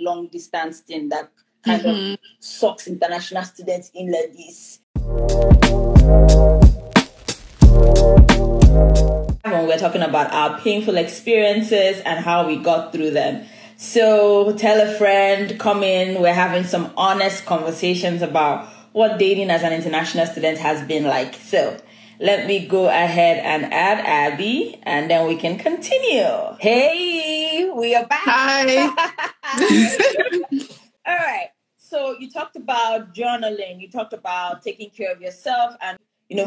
long distance thing that kind of sucks international students in like this. When we're talking about our painful experiences and how we got through them. So tell a friend, come in, we're having some honest conversations about what dating as an international student has been like. So let me go ahead and add Abby, and then we can continue. Hey, we are back. Hi. All right. So you talked about journaling. You talked about taking care of yourself and,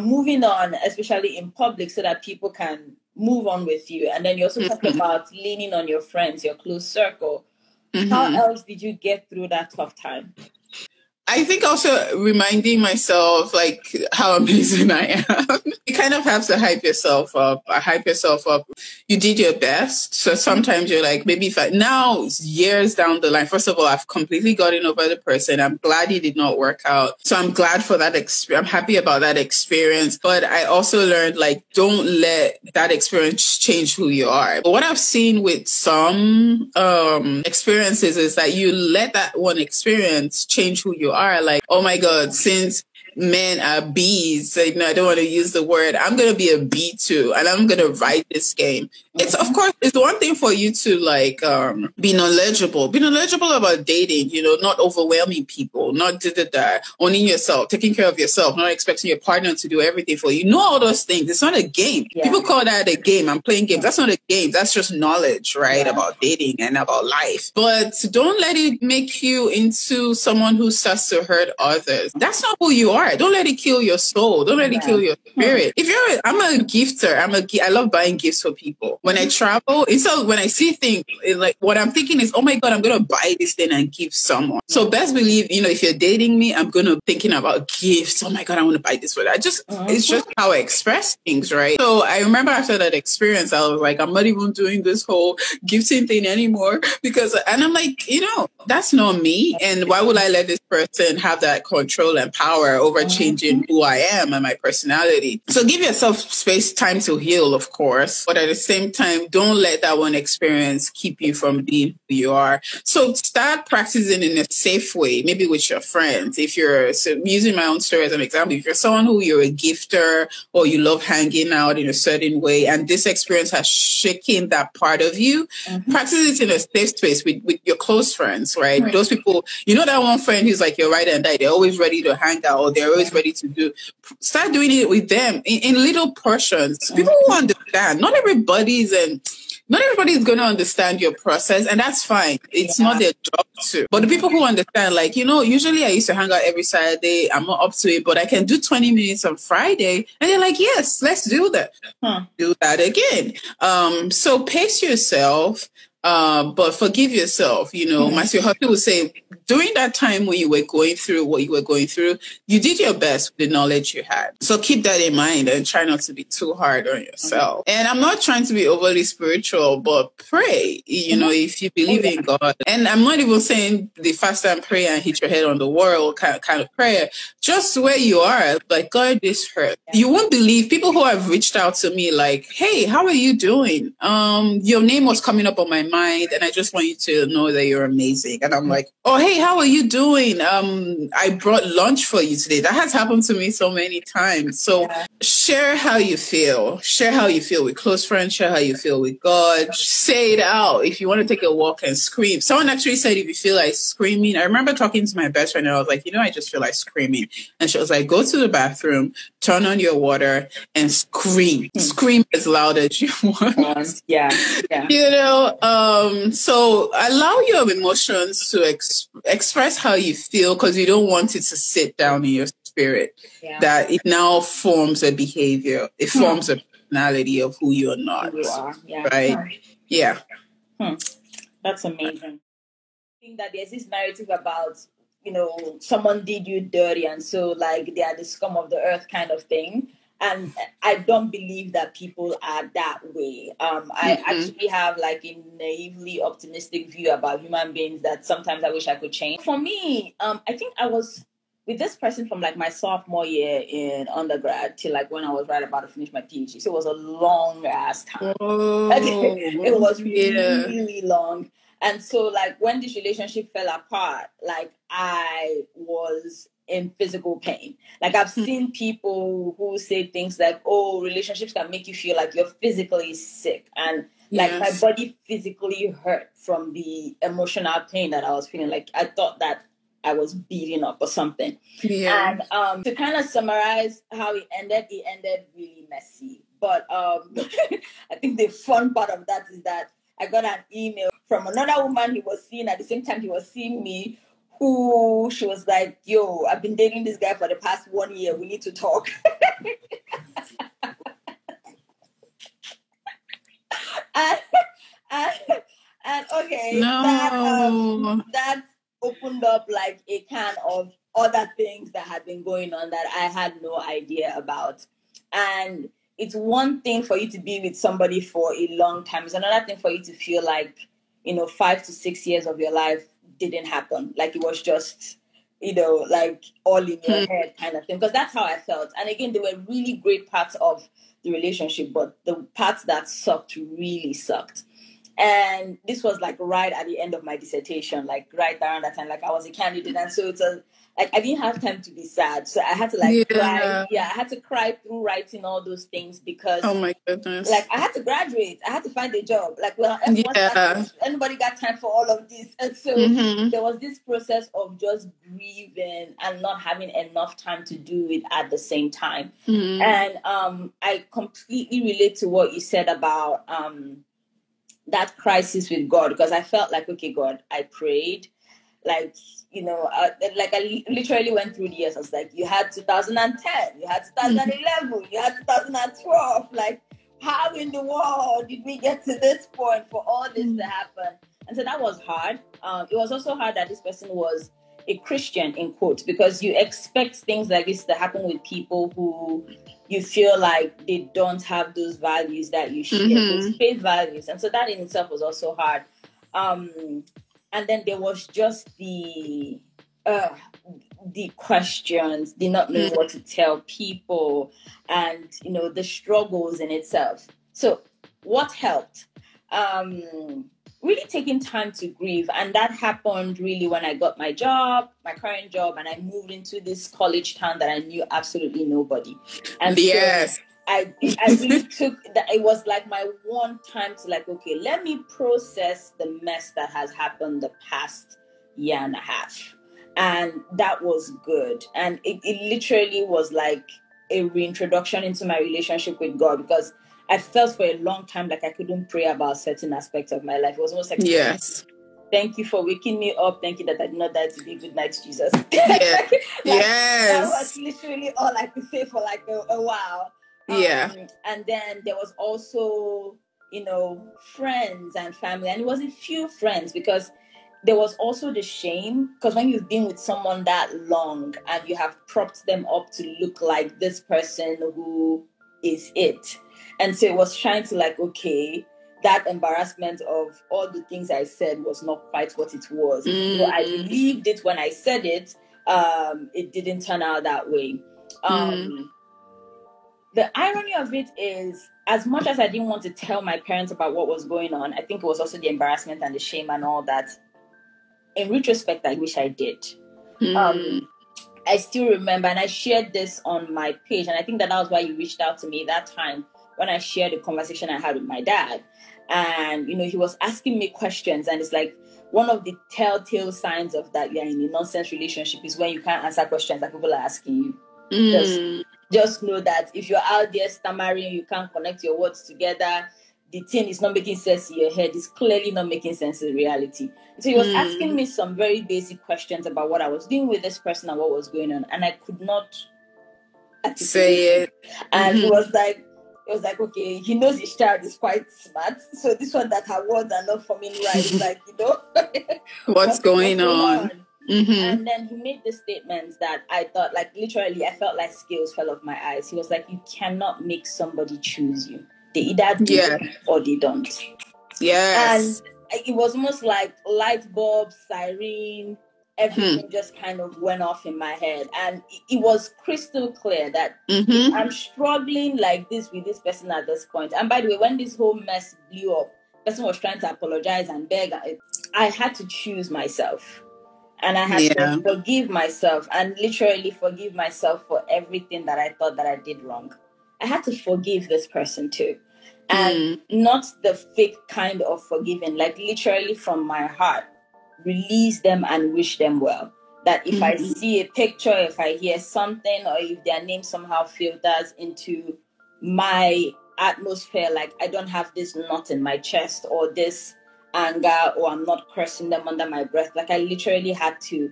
moving on, especially in public, so that people can move on with you. And then you also talked about leaning on your friends, your close circle. How else did you get through that tough time? I think also reminding myself like how amazing I am. You kind of have to hype yourself up. You did your best. So sometimes you're like, maybe now years down the line, first of all, I've completely gotten over the person. I'm glad it did not work out. So I'm glad for that experience. I'm happy about that experience. But I also learned like, don't let that experience change who you are. But what I've seen with some experiences is that you let that one experience change who you are. Like, oh my God, since men are bees, I don't want to use the word, I'm going to be a bee too, and I'm going to ride this game. It's, of course, it's one thing for you to like be knowledgeable about dating, not overwhelming people, not owning yourself, taking care of yourself, not expecting your partner to do everything for you. Know all those things. It's not a game. Yeah. People call that a game. I'm playing games. That's not a game. That's just knowledge, right? Yeah. About dating and about life. But don't let it make you into someone who starts to hurt others. That's not who you are. Don't let it kill your soul. Don't let it kill your spirit. I'm a gifter. I love buying gifts for people. When I travel, so when I see things, like what I'm thinking is, oh my God, I'm going to buy this thing and give someone. So best believe, if you're dating me, I'm going to thinking about gifts. Oh my God, I want to buy this for that. It's just how I express things, right? So I remember after that experience, I was like, I'm not even doing this whole gifting thing anymore and I'm like, that's not me. And why would I let this person have that control and power over changing who I am and my personality? So give yourself space, time to heal, of course. But at the same time, don't let that one experience keep you from being who you are. So start practicing in a safe way, maybe with your friends. If you're using my own story as an example, if you're someone who you're a gifter or you love hanging out in a certain way, and this experience has shaken that part of you, practice it in a safe space with your close friends, right? Those people, that one friend who's like your ride and die, they're always ready to hang out or they're always ready to start doing it with them in little portions. People who understand. Not everybody's going to understand your process, and that's fine. It's not their job to. But the people who understand, like, usually I used to hang out every Saturday. I'm not up to it, but I can do 20 minutes on Friday. And they're like, yes, let's do that. Do that again. So pace yourself. But forgive yourself, Matthew Hussey would say, during that time when you were going through what you were going through, you did your best with the knowledge you had. So keep that in mind and try not to be too hard on yourself. And I'm not trying to be overly spiritual, but pray, if you believe in God. And I'm not even saying the fast and pray and hit your head on the wall kind of prayer. Just where you are, like, God, this hurt. You won't believe people who have reached out to me like, hey, how are you doing? Your name was coming up on my mind, and I just want you to know that you're amazing. And I'm like, oh, hey, how are you doing? I brought lunch for you today. That has happened to me so many times. So share how you feel. Share how you feel with close friends. Share how you feel with God. Say it out. If you want to take a walk and scream. Someone actually said, if you feel like screaming, I remember talking to my best friend and I was like, I just feel like screaming. And she was like, go to the bathroom, turn on your water and scream. Scream as loud as you want. Yeah. So allow your emotions to express how you feel, because you don't want it to sit down in your spirit. That it now forms a behavior. It forms a personality of who you're not. Who you are. Right? Yeah. That's amazing. I think that there's this narrative about, someone did you dirty and so like they are the scum of the earth kind of thing. And I don't believe that people are that way. I actually have like a naively optimistic view about human beings that sometimes I wish I could change. For me, I think I was with this person from like my sophomore year in undergrad till like when I was right about to finish my PhD. So it was a long ass time. It was really, really long. And so, like, when this relationship fell apart, like, I was in physical pain. Like, I've seen people who say things like, oh, relationships can make you feel like you're physically sick. And, like, my body physically hurt from the emotional pain that I was feeling. Like, I thought that I was beating up or something. Yeah. And to kind of summarize how it ended really messy. But I think the fun part of that is that I got an email from another woman he was seeing at the same time he was seeing me, who she was like, yo, I've been dating this guy for the past 1 year. We need to talk. and okay, no. That opened up like a can of other things that had been going on that I had no idea about. And it's one thing for you to be with somebody for a long time. It's another thing for you to feel like, 5 to 6 years of your life didn't happen. Like it was just, like all in your head kind of thing. Because that's how I felt. And again, there were really great parts of the relationship, but the parts that sucked really sucked. And this was like right at the end of my dissertation, like right around that time, like I was a candidate. And so it's like I didn't have time to be sad. So I had to cry. Yeah, I had to cry through writing all those things because, oh my goodness, like I had to graduate. I had to find a job. Like, well, anybody got time for all of this? And so there was this process of just grieving and not having enough time to do it at the same time. And I completely relate to what you said about that crisis with God, because I felt like, okay, God, I prayed, like, I literally went through the years. I was like, you had 2010, you had 2011, you had 2012. Like, how in the world did we get to this point for all this to happen? And so that was hard. It was also hard that this person was a Christian, in quotes, because you expect things like this to happen with people who you feel like they don't have those values that you share, those faith values. And so that in itself was also hard. And then there was just the questions, the not knowing what to tell people, and, the struggles in itself. So what helped? Really taking time to grieve. And that happened really when I got my current job, and I moved into this college town that I knew absolutely nobody. And yes. So I really took that. It was like my one time to like, okay, let me process the mess that has happened the past year and a half. And that was good. And it literally was like a reintroduction into my relationship with God, because I felt for a long time like I couldn't pray about certain aspects of my life. It was almost like, yes, thank you for waking me up. Thank you that I did not die today. Good night, Jesus. Yeah. Yes. That was literally all I could say for like a while. Yeah. And then there was also, friends and family. And it was a few friends, because there was also the shame, because when you've been with someone that long and you have propped them up to look like this person who is it. And so it was trying to like, okay, that embarrassment of all the things I said was not quite what it was. So I believed it when I said it. It didn't turn out that way. The irony of it is, as much as I didn't want to tell my parents about what was going on, I think it was also the embarrassment and the shame and all that. In retrospect, I wish I did. I still remember, and I shared this on my page, and I think that was why you reached out to me that time when I shared the conversation I had with my dad. And, he was asking me questions, and it's like one of the telltale signs of that you're in a nonsense relationship is when you can't answer questions that people are asking you. Just know that if you're out there stammering, you can't connect your words together, the thing is not making sense in your head, it's clearly not making sense in reality. So he was asking me some very basic questions about what I was doing with this person and what was going on, and I could not say it. And it was like, okay, he knows his child is quite smart, so this one that her words are not forming right, it's like, what's going on? And then he made this statement that I thought, like, literally, I felt like scales fell off my eyes. He was like, you cannot make somebody choose you. They either do or they don't. Yes. And it was almost like light bulb, siren, everything just kind of went off in my head. And it was crystal clear that I'm struggling like this with this person at this point. And by the way, when this whole mess blew up, the person was trying to apologize and beg. I had to choose myself. And I had Yeah. to forgive myself, and literally forgive myself for everything that I thought that I did wrong. I had to forgive this person too. And not the fake kind of forgiving, like literally from my heart, release them and wish them well. That if I see a picture, if I hear something, or if their name somehow filters into my atmosphere, like I don't have this knot in my chest or this anger, or I'm not cursing them under my breath. Like I literally had to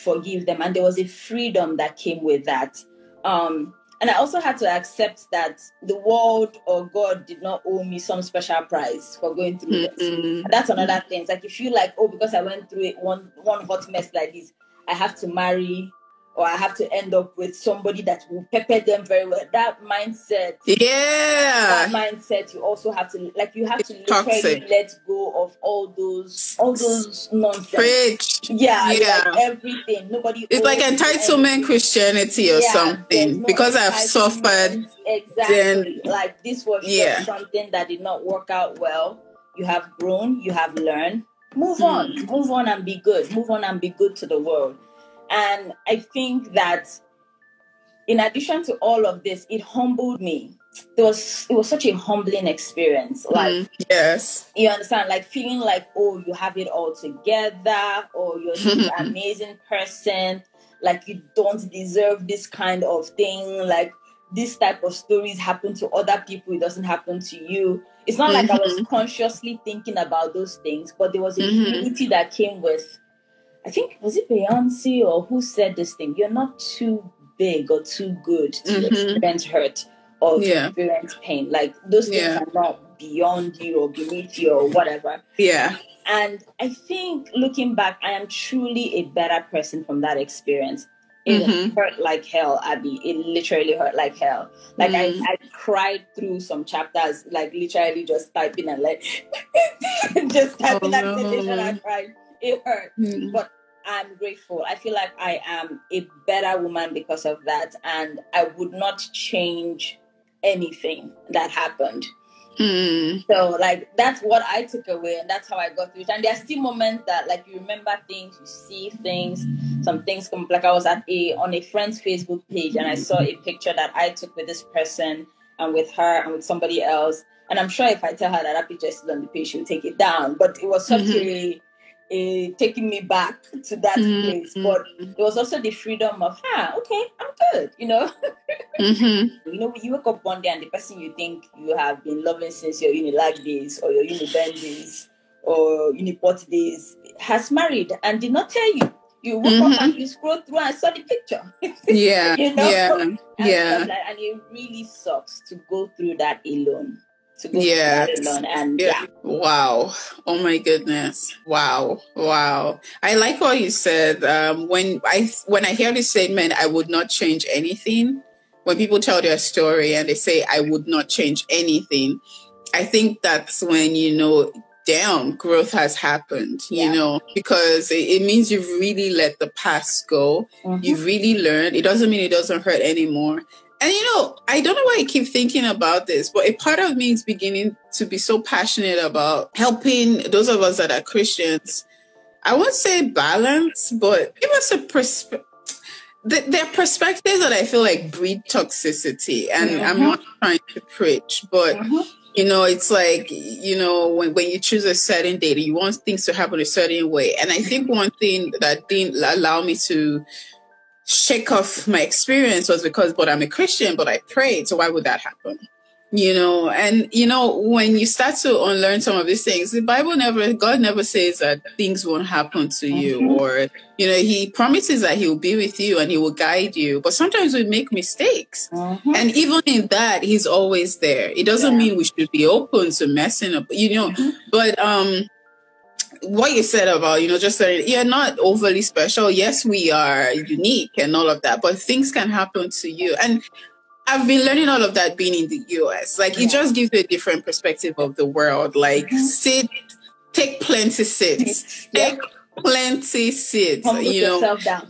forgive them, and there was a freedom that came with that. And I also had to accept that the world or God did not owe me some special prize for going through this. And that's another thing. It's like if you like, oh, because I went through it, one hot mess like this, I have to marry, or I have to end up with somebody that will pepper them very well. That mindset. Yeah. That mindset, you also have to, like, you have to literally Toxic. let go of all those nonsense. Preach. Yeah. Like everything. Nobody. It's like entitlement Christianity or something. No because I've suffered. Exactly. Then, like this was just something that did not work out well. You have grown. You have learned. Move on. Move on and be good. Move on and be good to the world. And I think that in addition to all of this, it humbled me. It was such a humbling experience. Like, yes, you understand, like feeling like, oh, you have it all together, or you're this amazing person, like you don't deserve this kind of thing, like this type of stories happen to other people, it doesn't happen to you. It's not like I was consciously thinking about those things, but there was a humility that came with, I think, was it Beyonce or who said this thing? You're not too big or too good to experience hurt or to experience pain. Like those things are not beyond you or beneath you or whatever. Yeah. And I think looking back, I am truly a better person from that experience. It hurt like hell, Abby. It literally hurt like hell. Like I cried through some chapters, like literally just typing and like just typing that sensation. I cried. It hurt, but I'm grateful. I feel like I am a better woman because of that, and I would not change anything that happened. So like that's what I took away, and that's how I got through it. And there are still moments that like you remember things, you see things, some things come. Like I was on a friend's Facebook page, and I saw a picture that I took with this person and with her and with somebody else. And I'm sure if I tell her that picture is still on the page, she'll take it down. But it was such a taking me back to that place. But there was also the freedom of, okay, I'm good, you know. You know, when you wake up one day and the person you think you have been loving since your Unilag days or your Unibend days or Uniport days has married and did not tell you. You woke up and you scroll through and saw the picture. You know? And it really sucks to go through that alone. And wow, oh my goodness, wow. I like what you said. When I hear this statement, I would not change anything. When people tell their story and they say I would not change anything, I think that's when damn, growth has happened. You know, because it means you've really let the past go. You've really learned. It doesn't mean it doesn't hurt anymore. And, I don't know why I keep thinking about this, but a part of me is beginning to be so passionate about helping those of us that are Christians. I won't say balance, but give us a perspective. There are perspectives that I feel like breed toxicity. And I'm not trying to preach, but, it's like, when you choose a certain date, you want things to happen a certain way. And I think one thing that didn't allow me to shake off my experience was because, but I'm a Christian, but I prayed. So why would that happen? And when you start to unlearn some of these things, God never says that things won't happen to you, or, he promises that he will be with you and he will guide you. But sometimes we make mistakes. And even in that, he's always there. It doesn't mean we should be open to messing up, but, what you said about, just that you're not overly special. Yes, we are unique and all of that, but things can happen to you. And I've been learning all of that being in the US. Like, it just gives you a different perspective of the world. Like, take plenty sits. Take plenty sits. Humble yourself down.